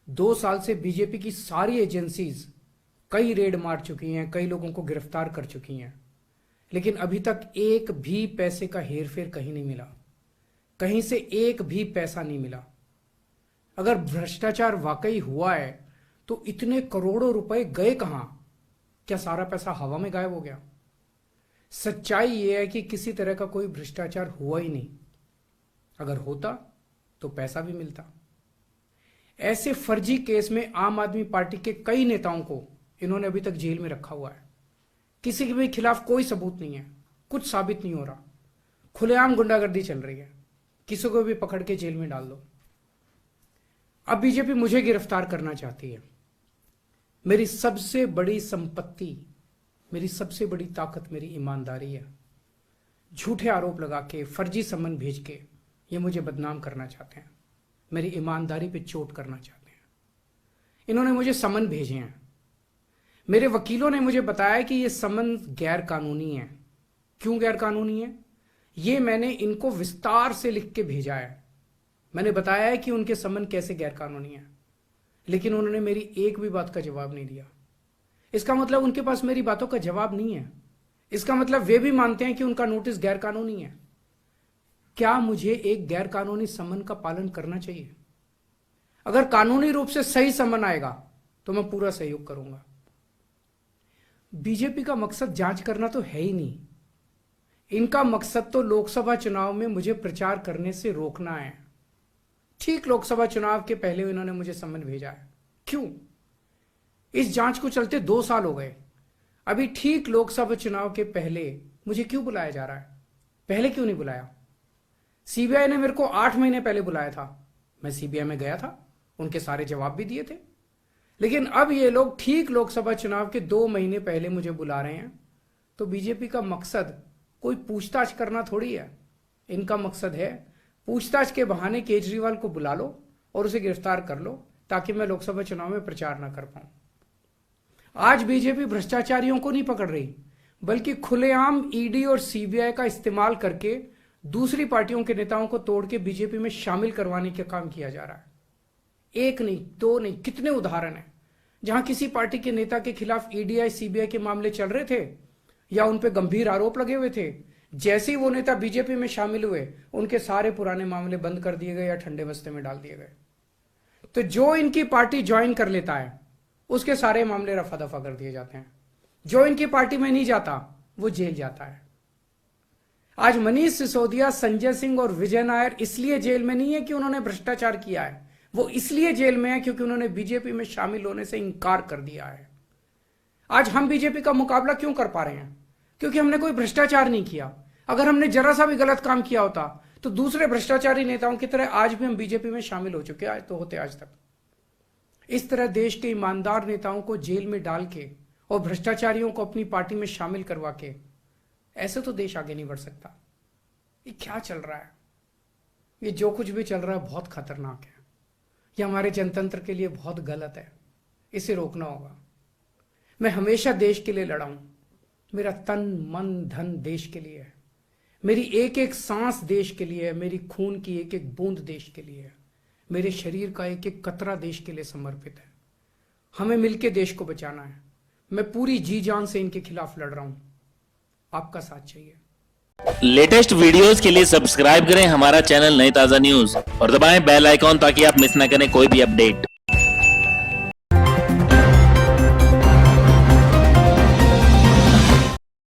2 साल से बीजेपी की सारी एजेंसीज कई रेड मार चुकी हैं, कई लोगों को गिरफ्तार कर चुकी हैं, लेकिन अभी तक एक भी पैसे का हेरफेर कहीं नहीं मिला, कहीं से एक भी पैसा नहीं मिला। अगर भ्रष्टाचार वाकई हुआ है तो इतने करोड़ों रुपए गए कहां? क्या सारा पैसा हवा में गायब हो गया? सच्चाई यह है कि किसी तरह का कोई भ्रष्टाचार हुआ ही नहीं। अगर होता तो पैसा भी मिलता। ऐसे फर्जी केस में आम आदमी पार्टी के कई नेताओं को इन्होंने अभी तक जेल में रखा हुआ है। किसी के भी खिलाफ कोई सबूत नहीं है, कुछ साबित नहीं हो रहा, खुलेआम गुंडागर्दी चल रही है, किसी को भी पकड़ के जेल में डाल दो। अब बीजेपी मुझे गिरफ्तार करना चाहती है। मेरी सबसे बड़ी संपत्ति, मेरी सबसे बड़ी ताकत मेरी ईमानदारी है। झूठे आरोप लगा के, फर्जी सम्मन भेज के ये मुझे बदनाम करना चाहते हैं, मेरी ईमानदारी पे चोट करना चाहते हैं। इन्होंने मुझे सम्मन भेजे हैं। मेरे वकीलों ने मुझे बताया कि ये सम्मन गैर कानूनी है। क्यों गैर कानूनी है? ये मैंने इनको विस्तार से लिख के भेजा है। मैंने बताया है कि उनके सम्मन कैसे गैर कानूनी है, लेकिन उन्होंने मेरी एक भी बात का जवाब नहीं दिया। इसका मतलब उनके पास मेरी बातों का जवाब नहीं है। इसका मतलब वे भी मानते हैं कि उनका नोटिस गैर कानूनी है। क्या मुझे एक गैर कानूनी सम्मन का पालन करना चाहिए? अगर कानूनी रूप से सही सम्मन आएगा तो मैं पूरा सहयोग करूंगा। बीजेपी का मकसद जांच करना तो है ही नहीं। इनका मकसद तो लोकसभा चुनाव में मुझे प्रचार करने से रोकना है। ठीक लोकसभा चुनाव के पहले इन्होंने मुझे सम्मन भेजा है। क्यों? इस जांच को चलते 2 साल हो गए। अभी ठीक लोकसभा चुनाव के पहले मुझे क्यों बुलाया जा रहा है? पहले क्यों नहीं बुलाया? सीबीआई ने मेरे को 8 महीने पहले बुलाया था। मैं सीबीआई में गया था, उनके सारे जवाब भी दिए थे। लेकिन अब ये लोग ठीक लोकसभा चुनाव के 2 महीने पहले मुझे बुला रहे हैं। तो बीजेपी का मकसद कोई पूछताछ करना थोड़ी है। इनका मकसद है पूछताछ के बहाने केजरीवाल को बुला लो और उसे गिरफ्तार कर लो, ताकि मैं लोकसभा चुनाव में प्रचार ना कर पाऊं। आज बीजेपी भ्रष्टाचारियों को नहीं पकड़ रही, बल्कि खुलेआम ईडी और सीबीआई का इस्तेमाल करके दूसरी पार्टियों के नेताओं को तोड़ के बीजेपी में शामिल करवाने का काम किया जा रहा है। एक नहीं, 2 नहीं, कितने उदाहरण हैं जहां किसी पार्टी के नेता के खिलाफ ईडीआई सीबीआई के मामले चल रहे थे या उन पे गंभीर आरोप लगे हुए थे। जैसे ही वो नेता बीजेपी में शामिल हुए, उनके सारे पुराने मामले बंद कर दिए गए या ठंडे बस्ते में डाल दिए गए। तो जो इनकी पार्टी ज्वाइन कर लेता है उसके सारे मामले रफा दफा कर दिए जाते हैं। जो इनकी पार्टी में नहीं जाता वो जेल जाता है। आज मनीष सिसोदिया, संजय सिंह और विजय नायर इसलिए जेल में नहीं है कि उन्होंने भ्रष्टाचार किया है, वो इसलिए जेल में है क्योंकि उन्होंने बीजेपी में शामिल होने से इंकार कर दिया है। आज हम बीजेपी का मुकाबला क्यों कर पा रहे हैं? क्योंकि हमने कोई भ्रष्टाचार नहीं किया। अगर हमने जरा सा भी गलत काम किया होता तो दूसरे भ्रष्टाचारी नेताओं की तरह आज भी हम बीजेपी में शामिल हो चुके तो होते आज तक। इस तरह देश के ईमानदार नेताओं को जेल में डाल के और भ्रष्टाचारियों को अपनी पार्टी में शामिल करवा के ऐसे तो देश आगे नहीं बढ़ सकता। ये क्या चल रहा है? ये जो कुछ भी चल रहा है बहुत खतरनाक है। ये हमारे जनतंत्र के लिए बहुत गलत है। इसे रोकना होगा। मैं हमेशा देश के लिए लड़ा हूं। मेरा तन मन धन देश के लिए है। मेरी एक एक सांस देश के लिए है। मेरी खून की एक एक बूंद देश के लिए है। मेरे शरीर का एक एक कतरा देश के लिए समर्पित है। हमें मिलकर देश को बचाना है। मैं पूरी जी जान से इनके खिलाफ लड़ रहा हूं। आपका साथ चाहिए। लेटेस्ट वीडियोस के लिए सब्सक्राइब करें हमारा चैनल नई ताजा न्यूज और दबाएं बेल आइकॉन ताकि आप मिस ना करें कोई भी अपडेट।